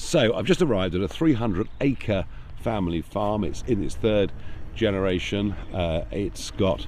So I've just arrived at a 300-acre family farm. It's in its third generation. It's got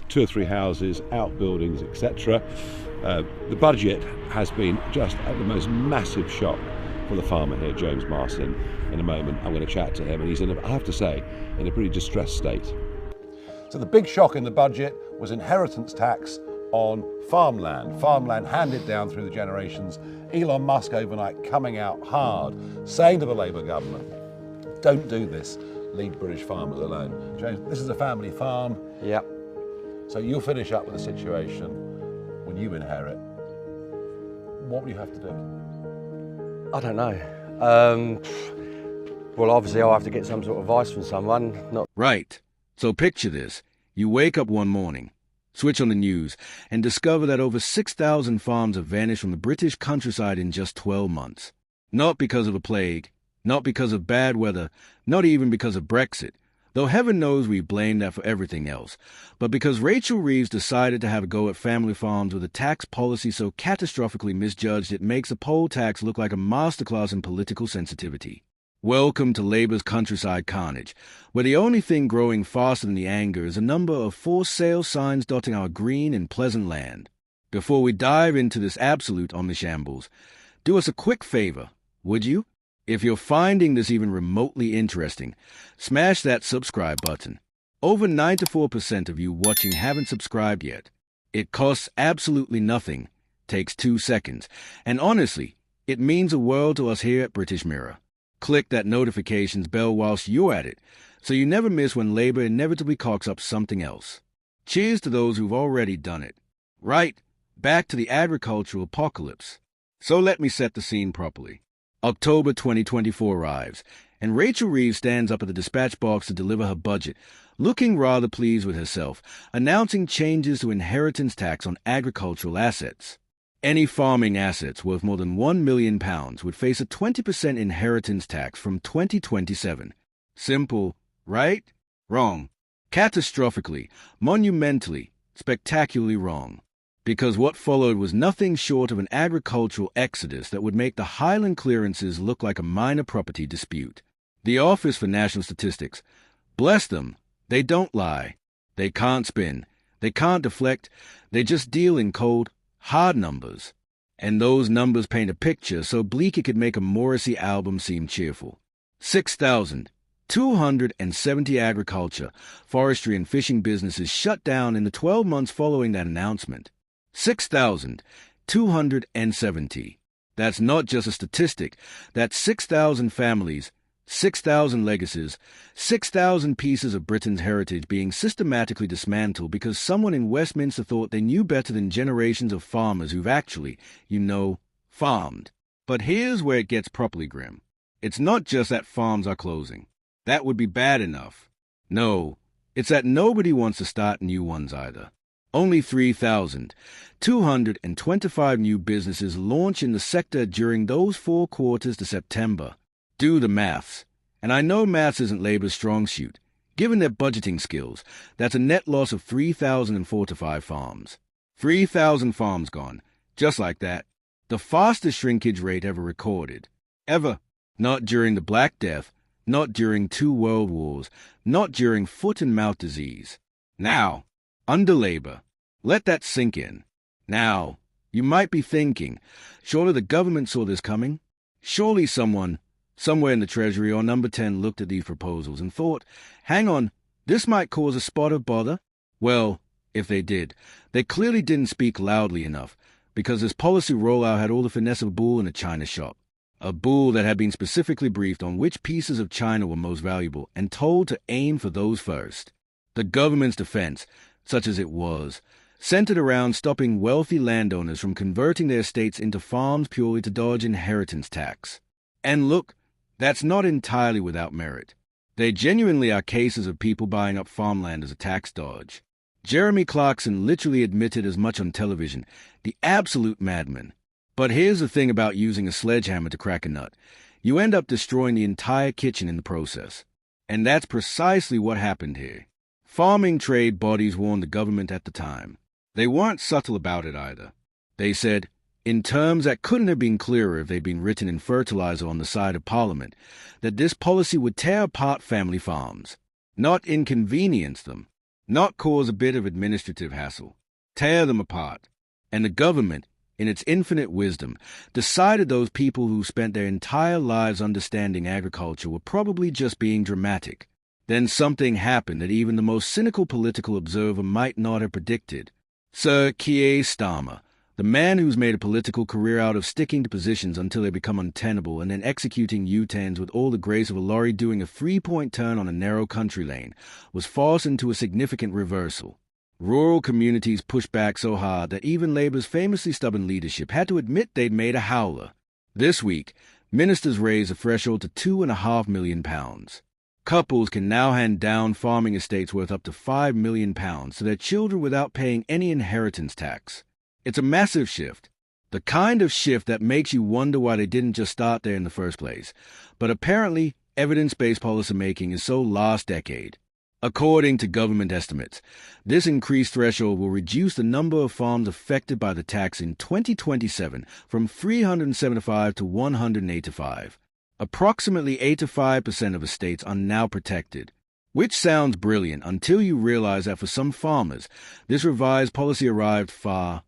2 or 3 houses, outbuildings, etc. The budget has been just at the most massive shock for the farmer here, James Martin. In a moment I'm going to chat to him, and he's in, I have to say, in a pretty distressed state. So the big shock in the budget was inheritance tax on farmland handed down through the generations. Elon Musk overnight coming out hard, saying to the Labour government, don't do this, leave British farmers alone. James, this is a family farm. Yep. So you'll finish up with a situation when you inherit. What will you have to do? I don't know. Well, obviously I'll have to get some sort of advice from someone. Right. So picture this. You wake up one morning, switch on the news, and discover that over 6,000 farms have vanished from the British countryside in just 12 months. Not because of a plague, not because of bad weather, not even because of Brexit, though heaven knows we blame that for everything else, but because Rachel Reeves decided to have a go at family farms with a tax policy so catastrophically misjudged it makes a poll tax look like a masterclass in political sensitivity. Welcome to Labour's countryside carnage, where the only thing growing faster than the anger is a number of for sale signs dotting our green and pleasant land. Before we dive into this absolute omnishambles, do us a quick favor, would you? If you're finding this even remotely interesting, smash that subscribe button. Over 94% of you watching haven't subscribed yet. It costs absolutely nothing, takes 2 seconds, and honestly, it means a world to us here at British Mirror. Click that notifications bell whilst you're at it, so you never miss when Labour inevitably cocks up something else. Cheers to those who've already done it. Right, back to the agricultural apocalypse. So let me set the scene properly. October 2024 arrives, and Rachel Reeves stands up at the dispatch box to deliver her budget, looking rather pleased with herself, announcing changes to inheritance tax on agricultural assets. Any farming assets worth more than £1 million would face a 20% inheritance tax from 2027. Simple, right? Wrong. Catastrophically, monumentally, spectacularly wrong. Because what followed was nothing short of an agricultural exodus that would make the Highland Clearances look like a minor property dispute. The Office for National Statistics, bless them, they don't lie. They can't spin. They can't deflect. They just deal in cold, hard numbers. And those numbers paint a picture so bleak it could make a Morrissey album seem cheerful. 6,270 agriculture, forestry and fishing businesses shut down in the 12 months following that announcement. 6,270. That's not just a statistic. That's 6,000 families, 6,000 legacies, 6,000 pieces of Britain's heritage being systematically dismantled because someone in Westminster thought they knew better than generations of farmers who've actually, farmed. But here's where it gets properly grim. It's not just that farms are closing. That would be bad enough. No, it's that nobody wants to start new ones either. Only 3,225 new businesses launch in the sector during those 4 quarters to September. Do the maths. And I know maths isn't Labour's strong suit. Given their budgeting skills, that's a net loss of 3,045 farms. 3,000 farms gone. Just like that. The fastest shrinkage rate ever recorded. Ever. Not during the Black Death. Not during 2 world wars. Not during foot and mouth disease. Now, under Labour. Let that sink in. Now, you might be thinking, surely the government saw this coming? Surely someone, somewhere in the Treasury or Number 10 looked at these proposals and thought, hang on, this might cause a spot of bother? Well, if they did, they clearly didn't speak loudly enough, because this policy rollout had all the finesse of a bull in a china shop. A bull that had been specifically briefed on which pieces of china were most valuable and told to aim for those first. The government's defense, such as it was, centered around stopping wealthy landowners from converting their estates into farms purely to dodge inheritance tax. And look, that's not entirely without merit. They genuinely are cases of people buying up farmland as a tax dodge. Jeremy Clarkson literally admitted as much on television, the absolute madman. But here's the thing about using a sledgehammer to crack a nut. You end up destroying the entire kitchen in the process. And that's precisely what happened here. Farming trade bodies warned the government at the time. They weren't subtle about it either. They said, in terms that couldn't have been clearer if they'd been written in fertilizer on the side of Parliament, that this policy would tear apart family farms, not inconvenience them, not cause a bit of administrative hassle, tear them apart. And the government, in its infinite wisdom, decided those people who spent their entire lives understanding agriculture were probably just being dramatic. Then something happened that even the most cynical political observer might not have predicted. Sir Keir Starmer, the man who's made a political career out of sticking to positions until they become untenable and then executing U-turns with all the grace of a lorry doing a 3-point turn on a narrow country lane, was forced into a significant reversal. Rural communities pushed back so hard that even Labour's famously stubborn leadership had to admit they'd made a howler. This week, ministers raised the threshold to £2.5 million. Couples can now hand down farming estates worth up to £5 million to their children without paying any inheritance tax. It's a massive shift, the kind of shift that makes you wonder why they didn't just start there in the first place. But apparently, evidence-based policymaking is so last decade. According to government estimates, this increased threshold will reduce the number of farms affected by the tax in 2027 from 375 to 185. Approximately 85% of estates are now protected, which sounds brilliant until you realize that for some farmers, this revised policy arrived far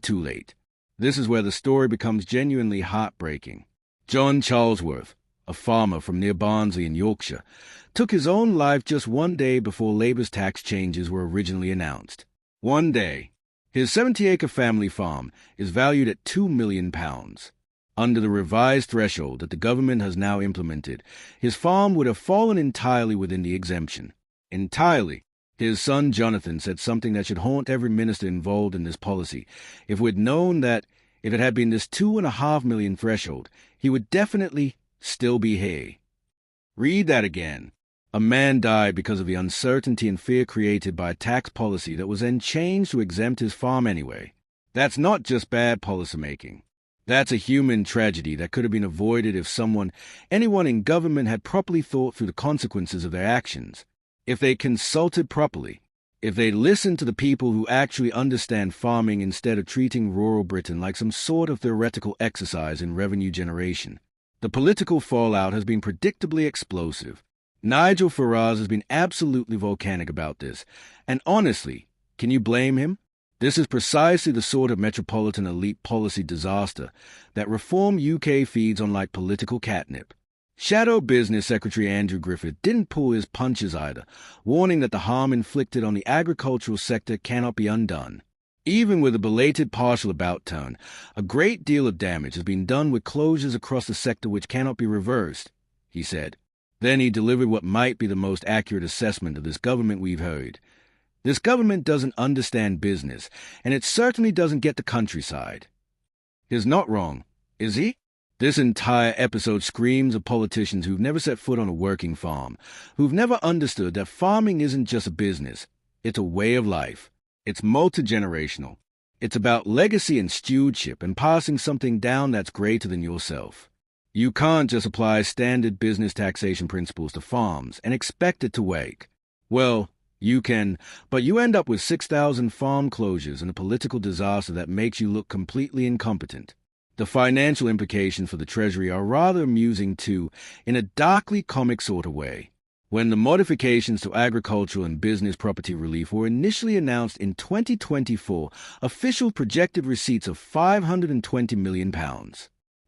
too late. This is where the story becomes genuinely heartbreaking. John Charlesworth, a farmer from near Barnsley in Yorkshire, took his own life just one day before Labour's tax changes were originally announced. One day. His 70-acre family farm is valued at £2 million. Under the revised threshold that the government has now implemented, his farm would have fallen entirely within the exemption. Entirely. His son Jonathan said something that should haunt every minister involved in this policy. If we'd known that, if it had been this £2.5 million threshold, he would definitely still be here. Read that again. A man died because of the uncertainty and fear created by a tax policy that was then changed to exempt his farm anyway. That's not just bad policymaking. That's a human tragedy that could have been avoided if anyone in government had properly thought through the consequences of their actions. If they consulted properly, if they listened to the people who actually understand farming instead of treating rural Britain like some sort of theoretical exercise in revenue generation. The political fallout has been predictably explosive. Nigel Farage has been absolutely volcanic about this, and honestly, can you blame him? This is precisely the sort of metropolitan elite policy disaster that Reform UK feeds on like political catnip. Shadow Business Secretary Andrew Griffith didn't pull his punches either, warning that the harm inflicted on the agricultural sector cannot be undone. Even with a belated partial about turn, a great deal of damage has been done with closures across the sector which cannot be reversed, he said. Then he delivered what might be the most accurate assessment of this government we've heard. This government doesn't understand business, and it certainly doesn't get the countryside. He's not wrong, is he? This entire episode screams of politicians who've never set foot on a working farm, who've never understood that farming isn't just a business, it's a way of life. It's multi-generational. It's about legacy and stewardship and passing something down that's greater than yourself. You can't just apply standard business taxation principles to farms and expect it to work. Well, you can, but you end up with 6,000 farm closures and a political disaster that makes you look completely incompetent. The financial implications for the Treasury are rather amusing too, in a darkly comic sort of way. When the modifications to agricultural and business property relief were initially announced in 2024, official projected receipts of £520 million.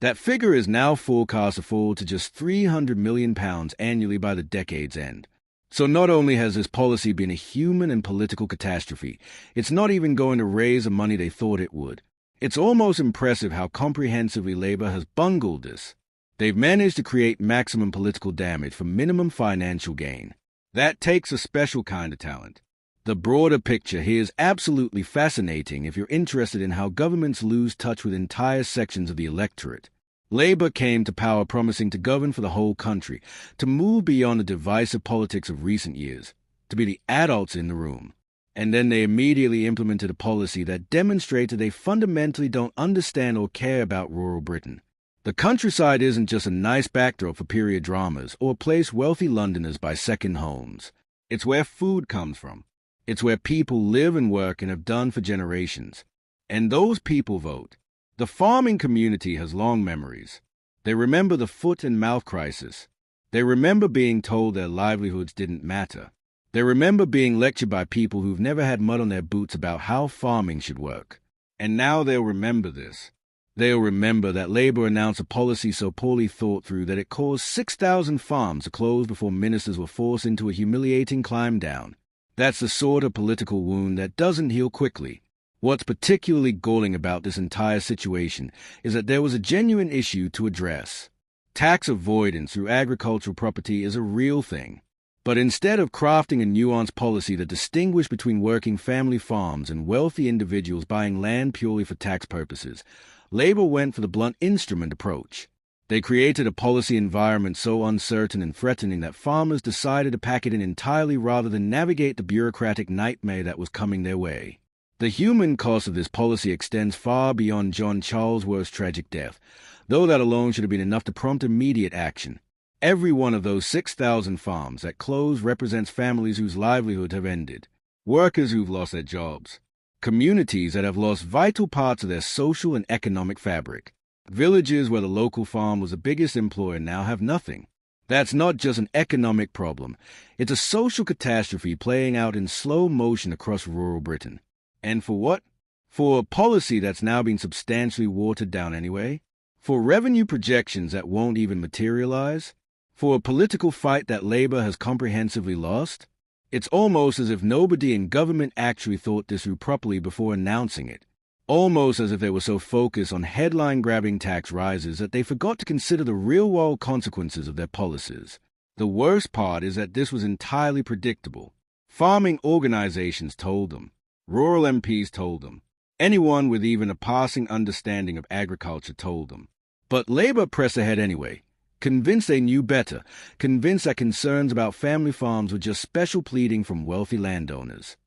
That figure is now forecast to fall to just £300 million annually by the decade's end. So not only has this policy been a human and political catastrophe, it's not even going to raise the money they thought it would. It's almost impressive how comprehensively Labour has bungled this. They've managed to create maximum political damage for minimum financial gain. That takes a special kind of talent. The broader picture here is absolutely fascinating if you're interested in how governments lose touch with entire sections of the electorate. Labour came to power promising to govern for the whole country, to move beyond the divisive politics of recent years, to be the adults in the room. And then they immediately implemented a policy that demonstrated they fundamentally don't understand or care about rural Britain. The countryside isn't just a nice backdrop for period dramas or a place wealthy Londoners buy second homes. It's where food comes from. It's where people live and work and have done for generations. And those people vote. The farming community has long memories. They remember the foot and mouth crisis. They remember being told their livelihoods didn't matter. They remember being lectured by people who've never had mud on their boots about how farming should work. And now they'll remember this. They'll remember that Labour announced a policy so poorly thought through that it caused 6,000 farms to close before ministers were forced into a humiliating climb down. That's the sort of political wound that doesn't heal quickly. What's particularly galling about this entire situation is that there was a genuine issue to address. Tax avoidance through agricultural property is a real thing. But instead of crafting a nuanced policy that distinguished between working family farms and wealthy individuals buying land purely for tax purposes, Labour went for the blunt instrument approach. They created a policy environment so uncertain and threatening that farmers decided to pack it in entirely rather than navigate the bureaucratic nightmare that was coming their way. The human cost of this policy extends far beyond John Charlesworth's tragic death, though that alone should have been enough to prompt immediate action. Every one of those 6,000 farms that closed represents families whose livelihoods have ended, workers who've lost their jobs, communities that have lost vital parts of their social and economic fabric. Villages where the local farm was the biggest employer now have nothing. That's not just an economic problem, it's a social catastrophe playing out in slow motion across rural Britain. And for what? For a policy that's now been substantially watered down anyway? For revenue projections that won't even materialize? For a political fight that Labour has comprehensively lost? It's almost as if nobody in government actually thought this through properly before announcing it. Almost as if they were so focused on headline-grabbing tax rises that they forgot to consider the real-world consequences of their policies. The worst part is that this was entirely predictable. Farming organizations told them. Rural MPs told them. Anyone with even a passing understanding of agriculture told them. But Labour pressed ahead anyway, convinced they knew better, convinced that concerns about family farms were just special pleading from wealthy landowners.